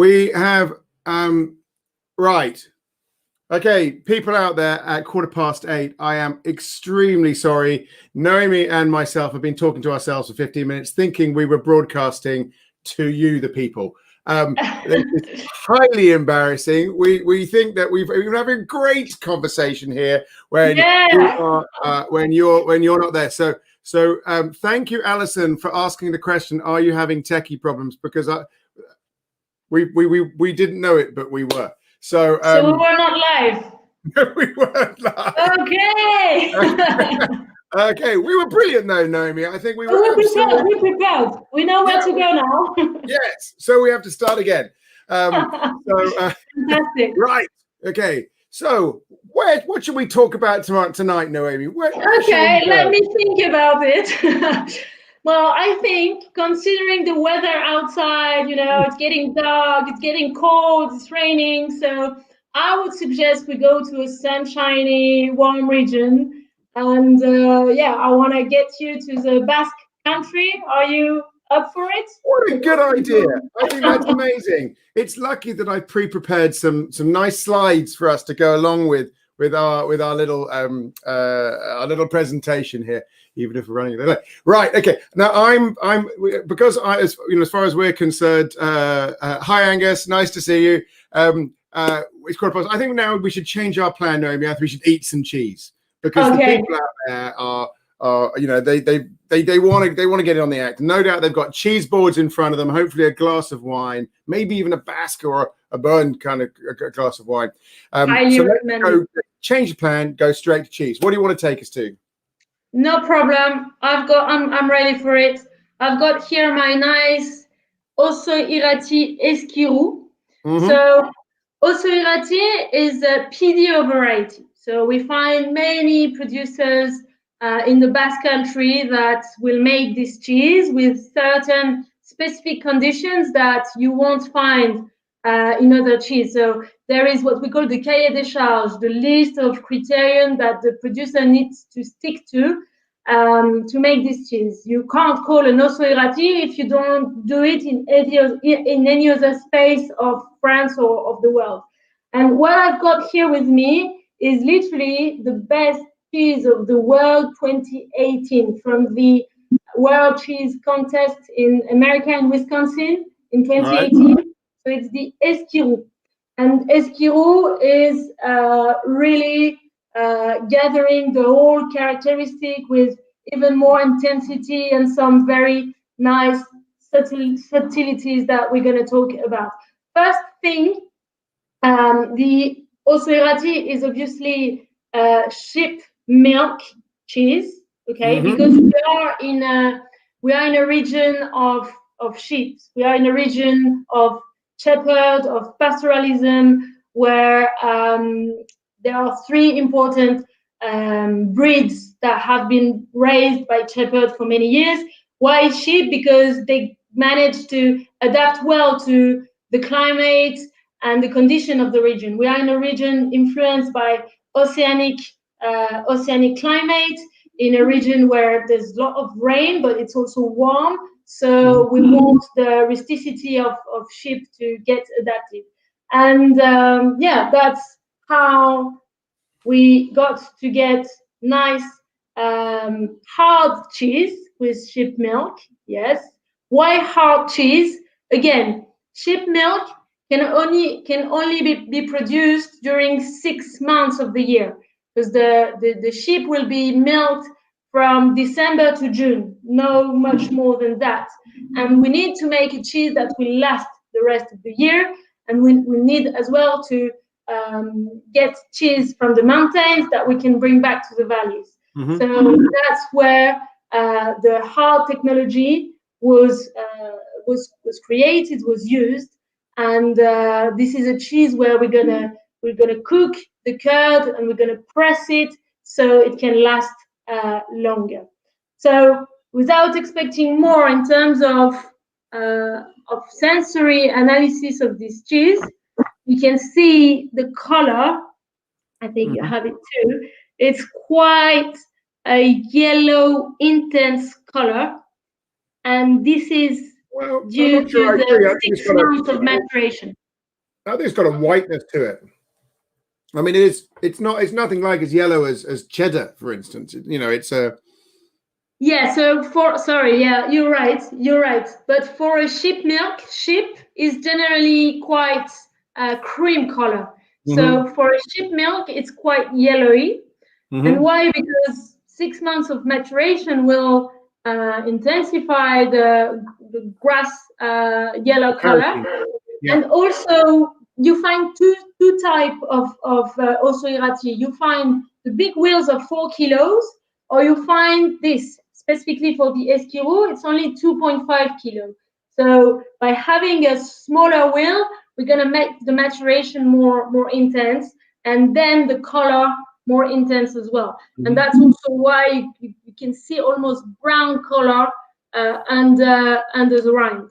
We have, right. Okay, people out there at 8:15, I am extremely sorry. Noemie and myself have been talking to ourselves for 15 minutes, thinking we were broadcasting to you, the people. It's highly embarrassing. We think that we've been having a great conversation here when you're not there. So thank you, Alison, for asking the question. Are you having techie problems? Because we didn't know it, but we were. So we were not live. No, we weren't live. Okay. Okay, we were brilliant though, Noemie. I think we were We're prepared. We know where to go now. Yes, so we have to start again. Fantastic. Right. Okay. So what should we talk about tonight, Noemie? Okay, let me think about it. Well, I think considering the weather outside, it's getting dark, it's getting cold, it's raining. So I would suggest we go to a sunshiny, warm region. And I want to get you to the Basque country. Are you up for it? What a good idea. I think that's amazing. It's lucky that I pre-prepared some nice slides for us to go along with our little presentation here, even if we're running a little late. Right. Okay. Now because as far as we're concerned, hi Angus, nice to see you. It's quite possible. I think now we should change our plan, Noemie. I think we should eat some cheese because the people out there are they want to get it on the act. No doubt they've got cheese boards in front of them, hopefully a glass of wine, maybe even a Basque or a Bern kind of a glass of wine. So let's go, change the plan, go straight to cheese. What do you want to take us to? No problem. I'm ready for it. I've got here my nice Osso Irati Esquirou. So Osso Irati is a PDO variety. So we find many producers in the Basque country that will make this cheese with certain specific conditions that you won't find in other cheese. So there is what we call the cahier des charges, the list of criteria that the producer needs to stick to make this cheese. You can't call an Osso Irati if you don't do it in any other space of France or of the world. And what I've got here with me is literally the best cheese of the world 2018 from the World Cheese Contest in America and Wisconsin in 2018. Right. So it's the Esquirou. And Esquirou is really gathering the whole characteristic with even more intensity and some very nice subtleties that we're going to talk about. First thing, the Osso Irati is obviously sheep milk cheese, okay? Because we are in a region of sheep. We are in a region of shepherd, of pastoralism, where there are three important breeds that have been raised by shepherds for many years. Why sheep? Because they manage to adapt well to the climate and the condition of the region. We are in a region influenced by oceanic climate, in a region where there's a lot of rain, but it's also warm. So we want the rusticity of sheep to get adapted. And that's how we got to get nice hard cheese with sheep milk. Yes. Why hard cheese? Again, sheep milk can only be produced during 6 months of the year, because the sheep will be milked from December to June, no much more than that. And we need to make a cheese that will last the rest of the year. And we need as well to get cheese from the mountains that we can bring back to the valleys. So that's where the hard technology was created, was used. And this is a cheese where we're gonna cook the curd and we're gonna press it so it can last longer. So without expecting more in terms of sensory analysis of this cheese, you can see the color. I think you have it too. It's quite a yellow, intense color. And this is Well, I'm due not sure to I agree. I the think it's 6 got months of maturation. I think it's got a whiteness to it. I mean, it's nothing like as yellow as cheddar, for instance. It's a. Yeah, so yeah, you're right. But for a sheep milk, sheep is generally quite cream color. Mm-hmm, So for a sheep milk, it's quite yellowy. And mm-hmm. why? Because 6 months of maturation will intensify the grass yellow color. Yeah. And also, you find two type of Osso Irati. You find the big wheels of 4 kilos, or you find this specifically for the Esquirou, it's only 2.5 kilos. So by having a smaller wheel, we're gonna make the maturation more intense, and then the color more intense as well. And that's also why you can see almost brown color under the rind.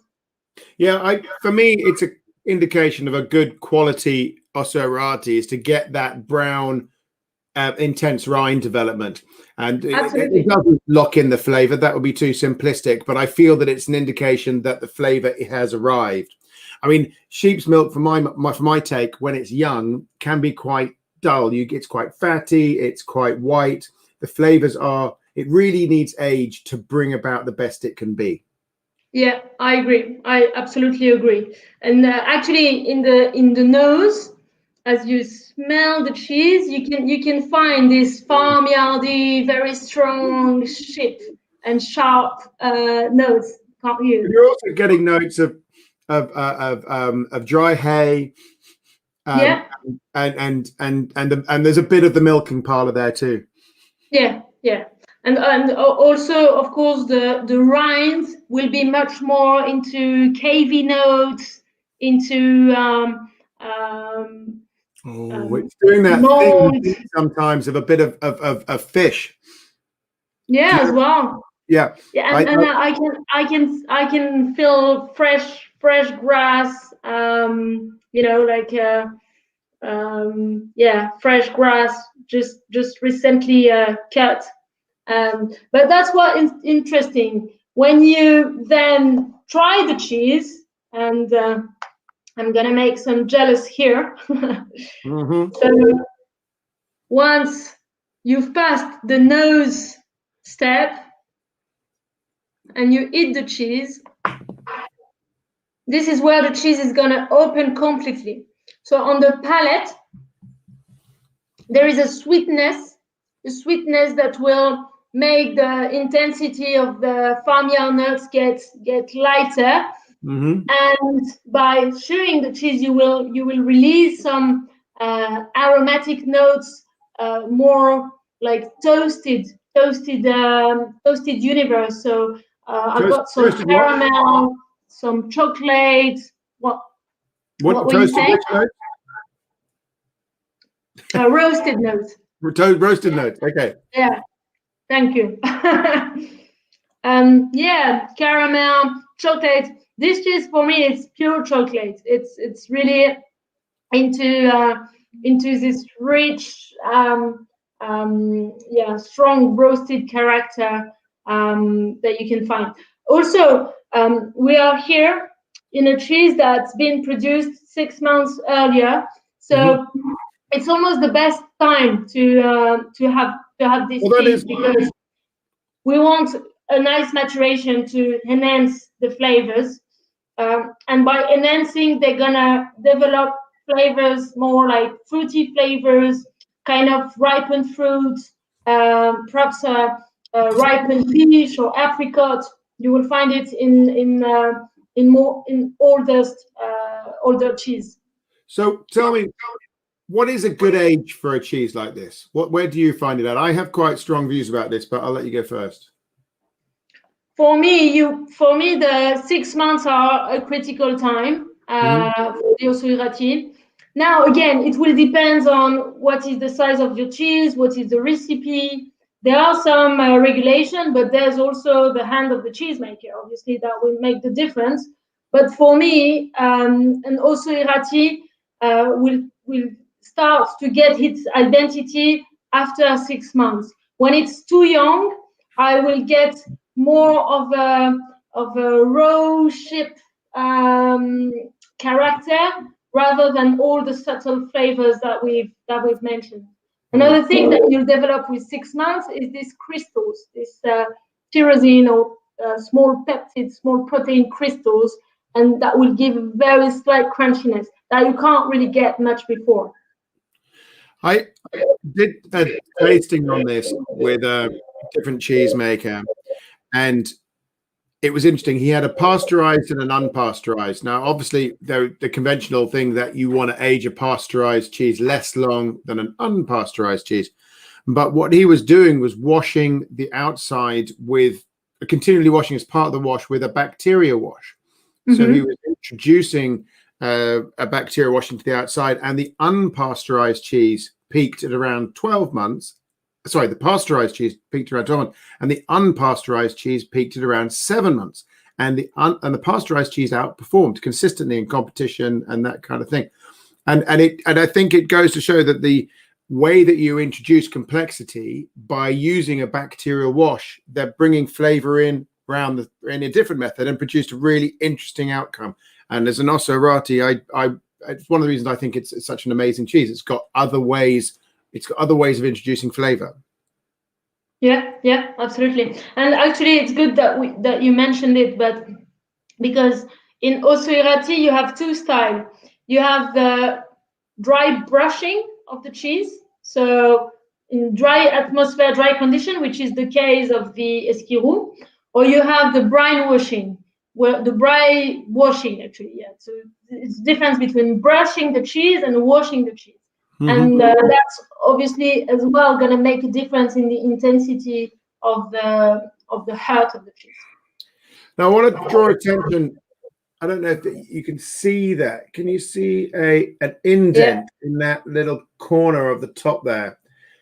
Yeah, for me, it's an indication of a good quality Osorati is to get that brown, intense rind development, and it doesn't lock in the flavor. That would be too simplistic, but I feel that it's an indication that the flavor has arrived. I mean, sheep's milk, for my take, when it's young, can be quite dull. It's quite fatty. It's quite white. The flavors are. It really needs age to bring about the best it can be. Yeah, I agree. I absolutely agree. And actually, in the nose, as you smell the cheese, you can find this farmyardy, very strong sheep and sharp notes, can't you? You're also getting notes of dry hay, Yeah, and there's a bit of the milking parlor there too. yeah, yeah. And also, of course, the rind will be much more into cavey notes, into It's doing that mold. thing sometimes of a bit of fish. Yeah, as well. Yeah, Yeah, I, and I can feel fresh grass. Like yeah, fresh grass just recently cut. But that's what is interesting when you then try the cheese, and I'm gonna make some jealous here. So once you've passed the nose step and you eat the cheese, this is where the cheese is gonna open completely. So on the palate, there is a sweetness that will make the intensity of the farmyard notes get lighter. And by chewing the cheese, you will release some aromatic notes, more like toasted universe. So I got some caramel, some chocolate. What were you saying? Roasted notes. Roasted notes. Okay. Yeah. Thank you. Yeah, caramel, chocolate. This cheese for me is pure chocolate. It's really into this rich, strong roasted character that you can find. Also, we are here in a cheese that's been produced 6 months earlier, so it's almost the best time to have this cheese, because we want a nice maturation to enhance the flavors, and by enhancing, they're gonna develop flavors more like fruity flavors, kind of ripened fruits, perhaps ripened peach or apricot. You will find it in older cheese. So tell me, what is a good age for a cheese like this? Where do you find it at? I have quite strong views about this, but I'll let you go first. For me, the 6 months are a critical time for the Osso Irati. Now, again, it will depend on what is the size of your cheese, what is the recipe. There are some regulation, but there's also the hand of the cheesemaker. Obviously, that will make the difference. But for me, an Osso Irati will start to get its identity after 6 months. When it's too young, I will get more of a raw sheep character rather than all the subtle flavors that we've mentioned. Another thing that you'll develop with 6 months is these crystals, this tyrosine or small peptide, small protein crystals, and that will give very slight crunchiness that you can't really get much before. I did a tasting on this with a different cheesemaker, and it was interesting. He had a pasteurized and an unpasteurized. Now, obviously, the conventional thing that you want to age a pasteurized cheese less long than an unpasteurized cheese. But what he was doing was washing the outside with, continually washing as part of the wash with a bacteria wash. So he was introducing a bacteria wash into the outside, and the unpasteurized cheese peaked at around 12 months. Sorry, the pasteurized cheese peaked around 12 months, and the unpasteurized cheese peaked at around 7 months. And the pasteurized cheese outperformed consistently in competition and that kind of thing. And I think it goes to show that the way that you introduce complexity by using a bacterial wash, they're bringing flavor in in a different method and produced a really interesting outcome. And as an Ossorati, it's one of the reasons I think it's such an amazing cheese. It's got other ways. It's got other ways of introducing flavor. Yeah, absolutely. And actually, it's good that you mentioned it, but because in Ossorati you have two styles. You have the dry brushing of the cheese. So in dry atmosphere, dry condition, which is the case of the esquirou, or you have the brine washing, where the brine washing actually, yeah. So it's the difference between brushing the cheese and washing the cheese. And that's obviously as well going to make a difference in the intensity of the heart of the cheese. Now I want to draw attention. I don't know if you can see that. Can you see an indent in that little corner of the top there?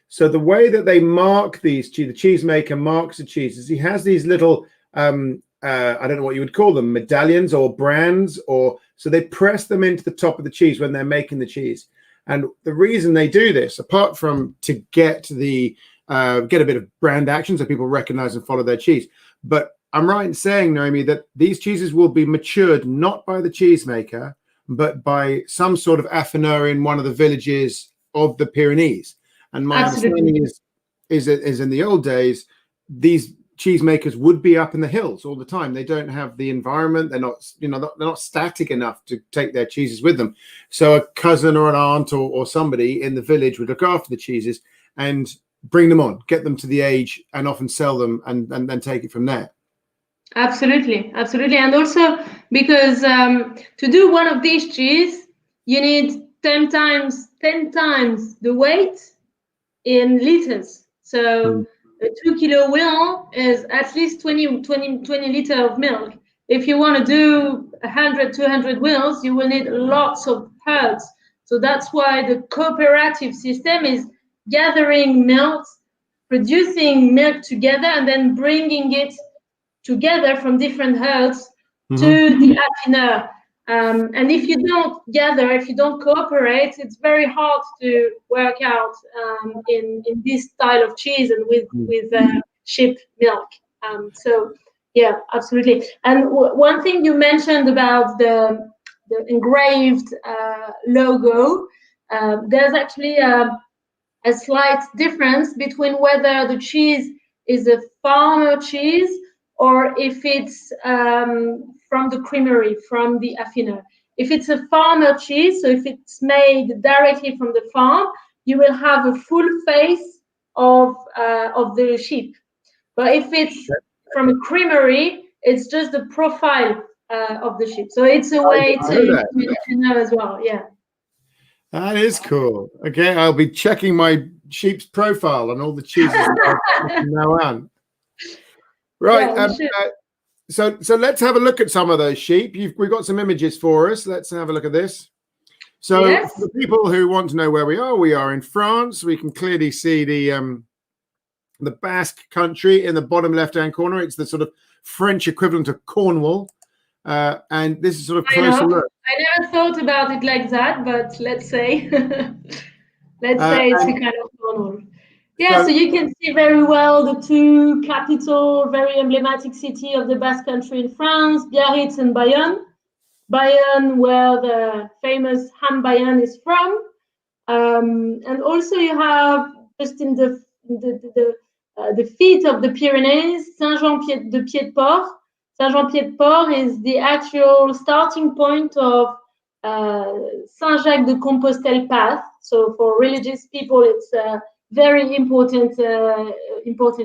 So the way that they mark these, the cheesemaker marks the cheeses, he has these little, I don't know what you would call them, medallions or brands, or so they press them into the top of the cheese when they're making the cheese. And the reason they do this, apart from to get a bit of brand action so people recognize and follow their cheese, but I'm right in saying, Noemie, that these cheeses will be matured not by the cheesemaker, but by some sort of affineur in one of the villages of the Pyrenees. And my understanding is in the old days, these cheesemakers would be up in the hills all the time. They don't have the environment. They're not, they're not static enough to take their cheeses with them. So a cousin or an aunt or somebody in the village would look after the cheeses and bring them on, get them to the age, and often sell them and then take it from there. Absolutely. And also because to do one of these cheese, you need 10 times the weight in liters. So a 2 kilo wheel is at least 20 liter of milk. If you want to do 100, 200 wheels, you will need lots of herds. So that's why the cooperative system is gathering milk, producing milk together, and then bringing it together from different herds to the affineur. And if you don't gather, if you don't cooperate, it's very hard to work out in this style of cheese and with sheep milk. So yeah, absolutely. And one thing you mentioned about the engraved logo, there's actually a slight difference between whether the cheese is a farmer cheese or if it's from the creamery, from the affineur. If it's a farmer cheese, so if it's made directly from the farm, you will have a full face of the sheep. But if it's from a creamery, it's just the profile of the sheep. So it's a way to know as well. Yeah. That is cool. Okay, I'll be checking my sheep's profile on all the cheeses from now on. Right. Yeah, so let's have a look at some of those sheep. We've got some images for us. Let's have a look at this. So for the people who want to know where we are in France. We can clearly see the Basque country in the bottom left-hand corner. It's the sort of French equivalent of Cornwall. And this is sort of closer look. I never thought about it like that, but let's say it's a kind of Cornwall. Yeah, so you can see very well the two capital, very emblematic city of the Basque Country in France, Biarritz and Bayonne. Bayonne, where the famous ham Bayonne is from. And also you have just in the feet of the Pyrenees, Saint-Jean-de-Pied-de-Port. Saint-Jean-Pied-de-Port is the actual starting point of Saint-Jacques-de-Compostelle path. So for religious people, it's a very important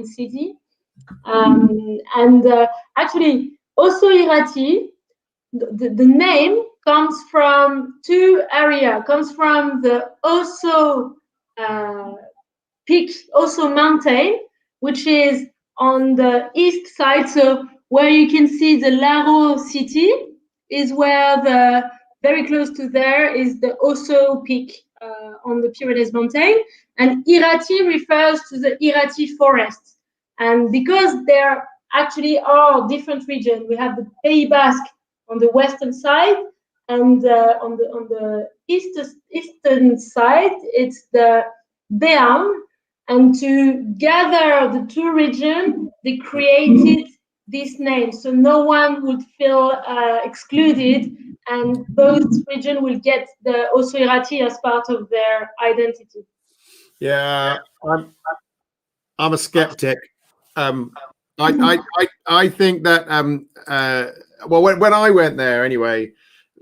city. Actually, also Irati, the name comes from two areas. Comes from the Osso peak, Osso mountain, which is on the east side. So where you can see the Laro city is where the very close to there is the Osso peak on the Pyrenees mountain, and Irati refers to the Irati forest. And because there actually are different regions, we have the Pays Basque on the western side, and on the eastern side, it's the Béarn. And to gather the two regions, they created this name, so no one would feel excluded, and both regions will get the Osso Irati as part of their identity. Yeah, I'm a skeptic. I think that well, when I went there anyway,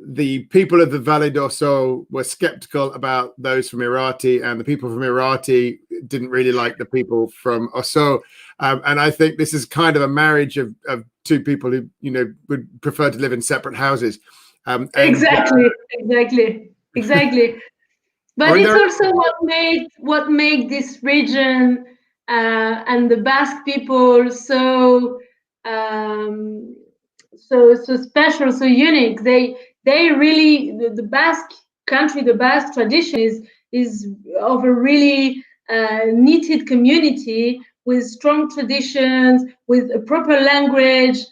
the people of the Vallée d'Osso were skeptical about those from Irati, and the people from Irati didn't really like the people from Osso. And I think this is kind of a marriage of two people who, you know, would prefer to live in separate houses. Exactly. But it's also what made this region and the Basque people so special, so unique. They really, the Basque country, the Basque tradition is of a really knitted community with strong traditions, with a proper language.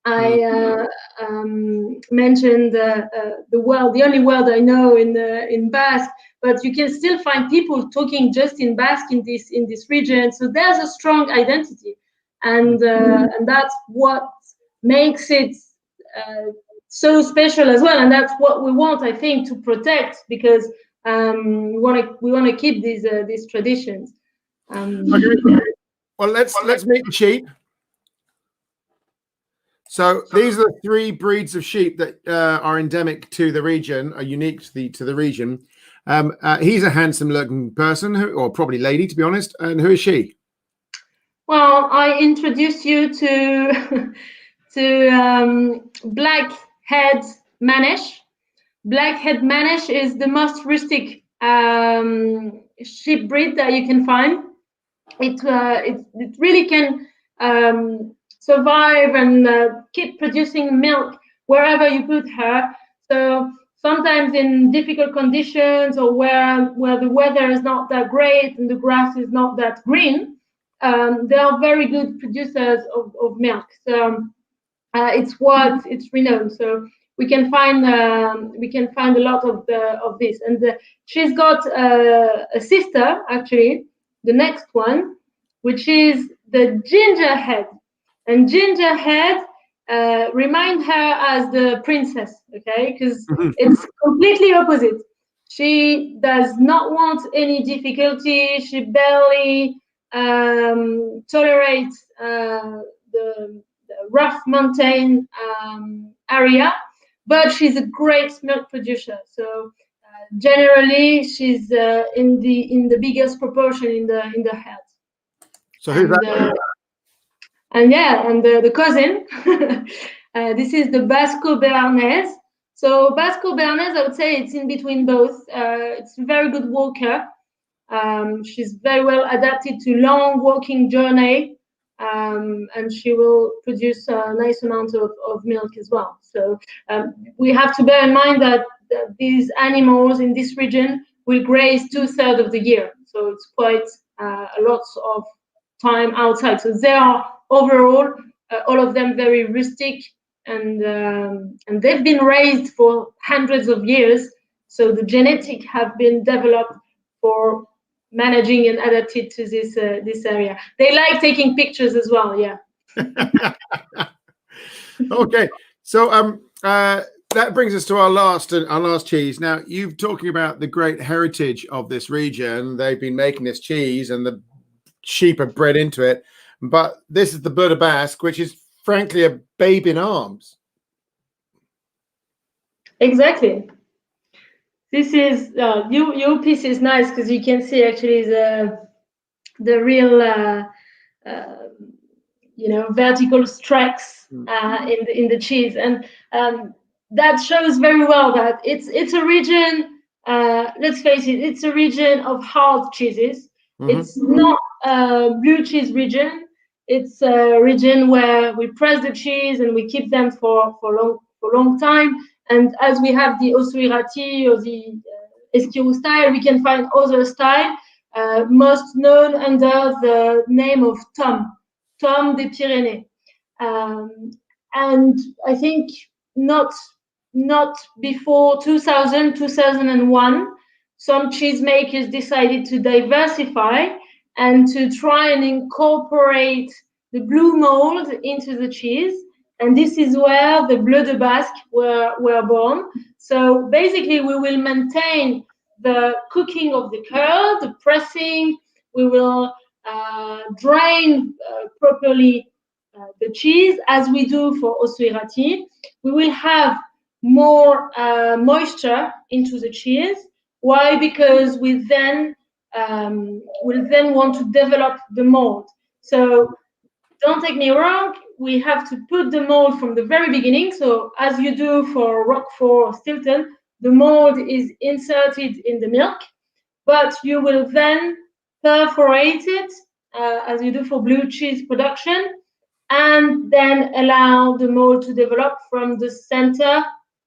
I mentioned the only word I know in Basque, but you can still find people talking just in Basque in this region. So there's a strong identity, and that's what makes it so special as well. And that's what we want, I think, to protect, because we want to keep these traditions. Well, let's meet the sheep. So these are the three breeds of sheep that are endemic to the region, are unique to the region. He's a handsome-looking person, or probably lady, to be honest. And who is she? Well, I introduce you to Black-head Manesh. Black-head Manesh is the most rustic sheep breed that you can find. It really can survive and keep producing milk wherever you put her. So sometimes in difficult conditions, or where the weather is not that great and the grass is not that green, they are very good producers of milk. So it's what it's renowned. So we can find a lot of this. And she's got a sister, actually, the next one, which is the ginger head. And ginger head remind her as the princess, okay? Because it's completely opposite. She does not want any difficulty. She barely tolerates the rough mountain area, but she's a great milk producer. So generally, she's in the biggest proportion in the herd. So who's that? And yeah, and the cousin. This is the Basco-Béarnaise. So Basco-Béarnaise, I would say it's in between both. It's a very good walker. She's very well adapted to long walking journey, and she will produce a nice amount of milk as well. So we have to bear in mind that these animals in this region will graze 2/3 of the year. So it's quite a lot of time outside. So they are overall, all of them very rustic, and they've been raised for hundreds of years. So the genetic have been developed for managing and adapted to this area. They like taking pictures as well. Yeah. Okay, so that brings us to our last cheese. Now, you've talking about the great heritage of this region. They've been making this cheese, and the sheep are bred into it. But this is the Bleu de Basque, which is frankly a babe in arms. Exactly. This is your piece is nice because you can see actually the real vertical strikes in the cheese, and that shows very well that it's a region. Let's face it, it's a region of hard cheeses. It's not a blue cheese region. It's a region where we press the cheese and we keep them for long time. And as we have the Osso-Irati or the Esquirol style, we can find other style, most known under the name of Tom des Pyrénées. And I think not before 2001, some cheesemakers decided to diversify and to try and incorporate the blue mold into the cheese. And this is where the Bleu de Basque were born. So basically, we will maintain the cooking of the curd, the pressing. We will drain properly the cheese as we do for Osso-Irati. We will have more moisture into the cheese. Why? Because we then will then want to develop the mold. So don't take me wrong, we have to put the mold from the very beginning. So as you do for Roquefort or Stilton, the mold is inserted in the milk, but you will then perforate it as you do for blue cheese production, and then allow the mold to develop from the center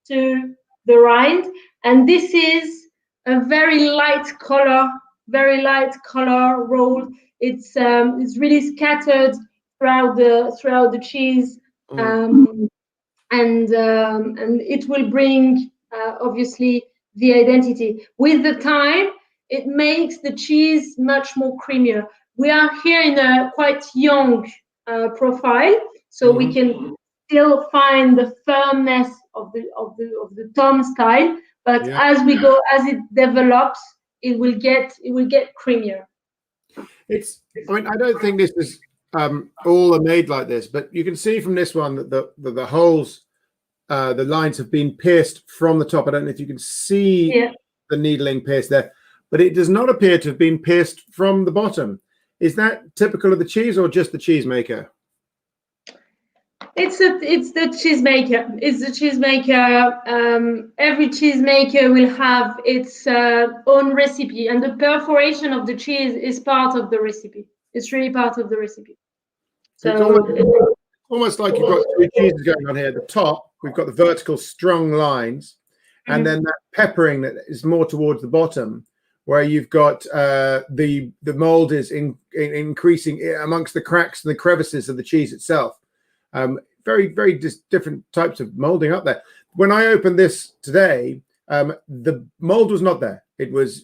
to the rind. And this is a very light color roll. It's really scattered throughout the cheese, and it will bring obviously the identity. With the time, it makes the cheese much more creamier. We are here in a quite young profile, so we can still find the firmness of the Tom style, but as it develops, it will get creamier. I don't think this is all are made like this, but you can see from this one that the holes, the lines have been pierced from the top. I don't know if you can see the needling pierced there, but it does not appear to have been pierced from the bottom. Is that typical of the cheese or just the cheesemaker? It's the cheesemaker. It's the cheesemaker. Every cheesemaker will have its own recipe, and the perforation of the cheese is part of the recipe. It's really part of the recipe. So it's almost like you've got two cheeses going on here. At the top, we've got the vertical strong lines, and then that peppering that is more towards the bottom, where you've got the mold is increasing amongst the cracks and the crevices of the cheese itself. Very, very different types of molding up there. When I opened this today, the mold was not there. It was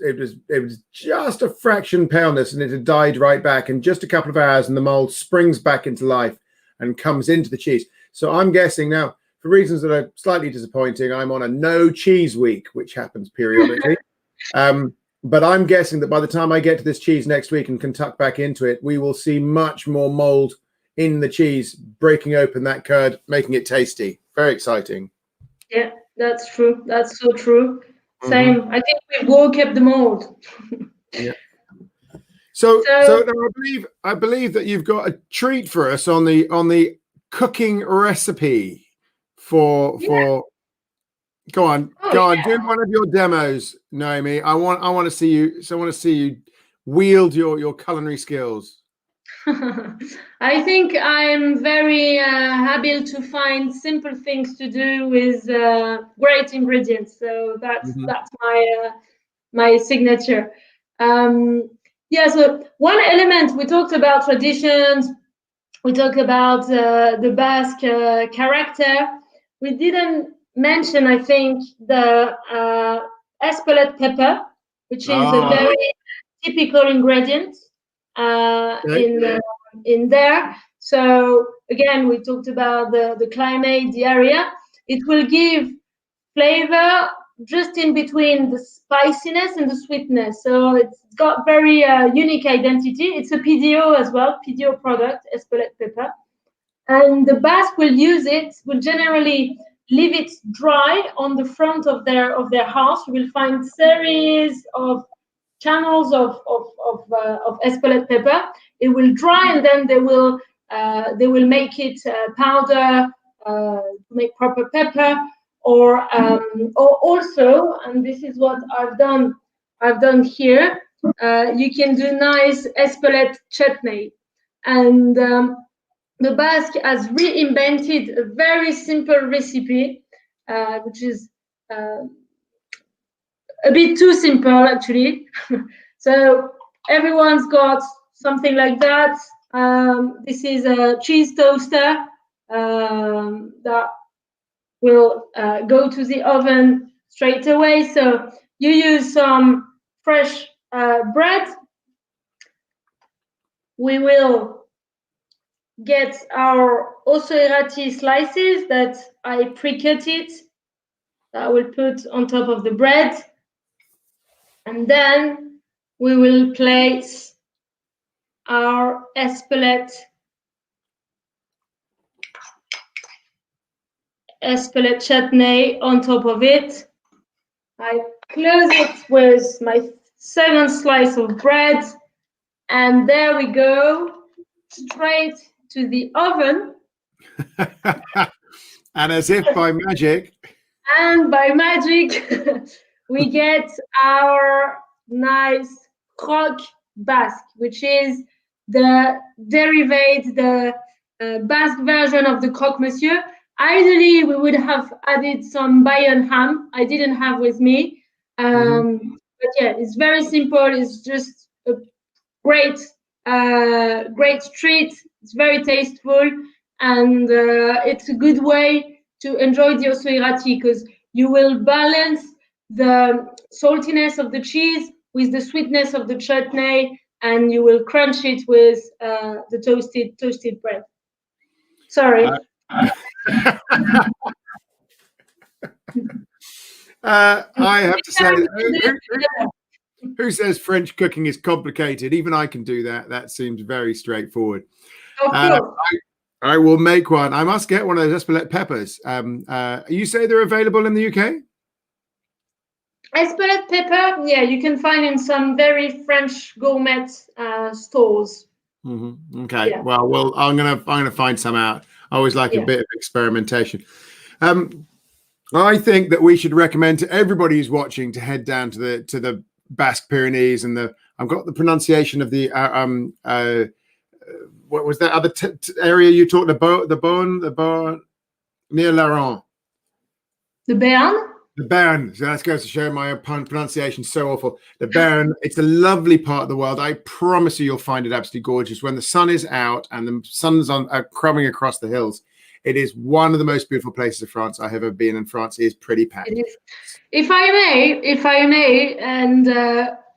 just a fraction paleness, and it had died right back. In just a couple of hours, and the mold springs back into life and comes into the cheese. So I'm guessing now, for reasons that are slightly disappointing, I'm on a no cheese week, which happens periodically. But I'm guessing that by the time I get to this cheese next week and can tuck back into it, we will see much more mold in the cheese, breaking open that curd, making it tasty. Very exciting. Yeah, that's true. That's so true. Same. I think we woke up the mold. Yeah. So now I believe that you've got a treat for us on the cooking recipe for. Go on, do one of your demos, Noemie. I want to see you. So I want to see you wield your culinary skills. I think I'm very happy to find simple things to do with great ingredients. So that's my signature. So one element, we talked about traditions, we talked about the Basque character. We didn't mention, I think, the Espelette pepper, which is a very typical ingredients in there. So again, we talked about the climate, the area. It will give flavor just in between the spiciness and the sweetness. So it's got very unique identity. It's a PDO as well, PDO product, Espelette pepper. And the Basque will use it, will generally leave it dry on the front of their house. You will find series of channels of Espelette pepper. It will dry, and then they will make it powder to make proper pepper, or also, and this is what I've done here. You can do nice Espelette chutney, and the Basque has reinvented a very simple recipe, which is a bit too simple, actually. So everyone's got something like that. This is a cheese toaster that will go to the oven straight away. So you use some fresh bread. We will get our osso irati slices that I pre-cut it, that I will put on top of the bread. And then we will place our Espelette chutney on top of it. I close it with my 7th slice of bread, and there we go, straight to the oven. And as if by magic. And by magic, we get our nice croque Basque, which is the derivate, the Basque version of the croque monsieur. Ideally, we would have added some Bayonne ham. I didn't have with me. But yeah, it's very simple. It's just a great treat. It's very tasteful, and it's a good way to enjoy the osso irati, because you will balance the saltiness of the cheese with the sweetness of the chutney, and you will crunch it with the toasted bread. Sorry. I have to say, who says French cooking is complicated? Even I can do that. That seems very straightforward. I will make one. I must get one of those Espelette peppers. You say they're available in the UK? Espelette pepper, yeah, you can find in some very French gourmet stores. Okay. Yeah. Well, I'm gonna find some out. I always like a bit of experimentation. I think that we should recommend to everybody who's watching to head down to the Basque Pyrenees, and I've got the pronunciation of the what was that other area you talked about? The Beaune near Laron. The Béarn. The Béarn. So that goes to show my pronunciation so awful. The Béarn. It's a lovely part of the world. I promise you'll find it absolutely gorgeous when the sun is out and the sun's crumbing across the hills. It is one of the most beautiful places of France I've ever been, and France is pretty packed. It is. If I may, and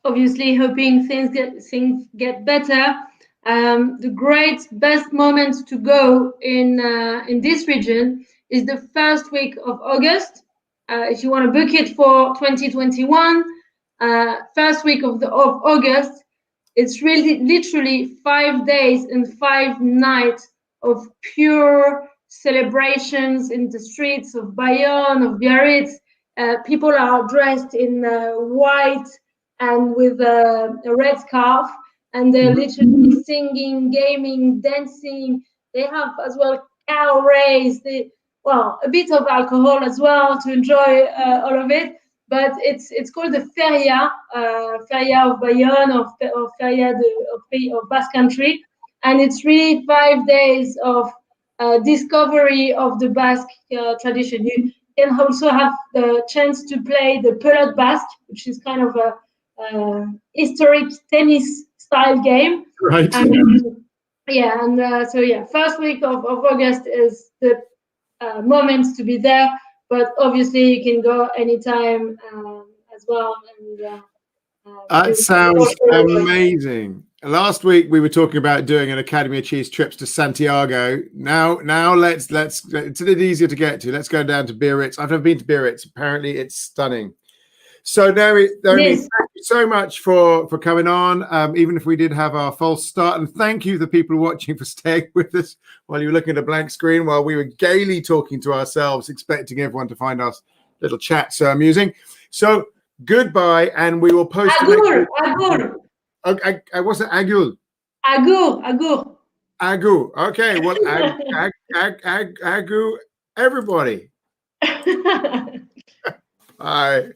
obviously hoping things get better. The best moment to go in this region is the first week of August. If you want to book it for 2021, first week of August, it's really literally 5 days and 5 nights of pure celebrations in the streets of Bayonne, of Biarritz. People are dressed in white and with a red scarf, and they're literally singing, gaming, dancing. They have as well cabarets, a bit of alcohol as well to enjoy all of it. But it's called the Feria of Bayonne, or Feria of Basque Country, and it's really 5 days of discovery of the Basque tradition. You can also have the chance to play the pelote basque, which is kind of a historic tennis style game. Right. First week of August is the moment to be there, but obviously you can go anytime as well. And That sounds amazing. Last week we were talking about doing an Academy of Cheese trips to Santiago. Now let's it's a bit easier to get to. Let's go down to Biarritz. I've never been to Biarritz. Apparently it's stunning. So Noemie, Yes. thank you so much for coming on, even if we did have our false start. And thank you, the people watching, for staying with us while you were looking at a blank screen while we were gaily talking to ourselves, expecting everyone to find our little chat so amusing. So goodbye, and we will post. Agur. Okay, what's it? Agul. Agur. Agu. Okay, well, agu, everybody. Bye.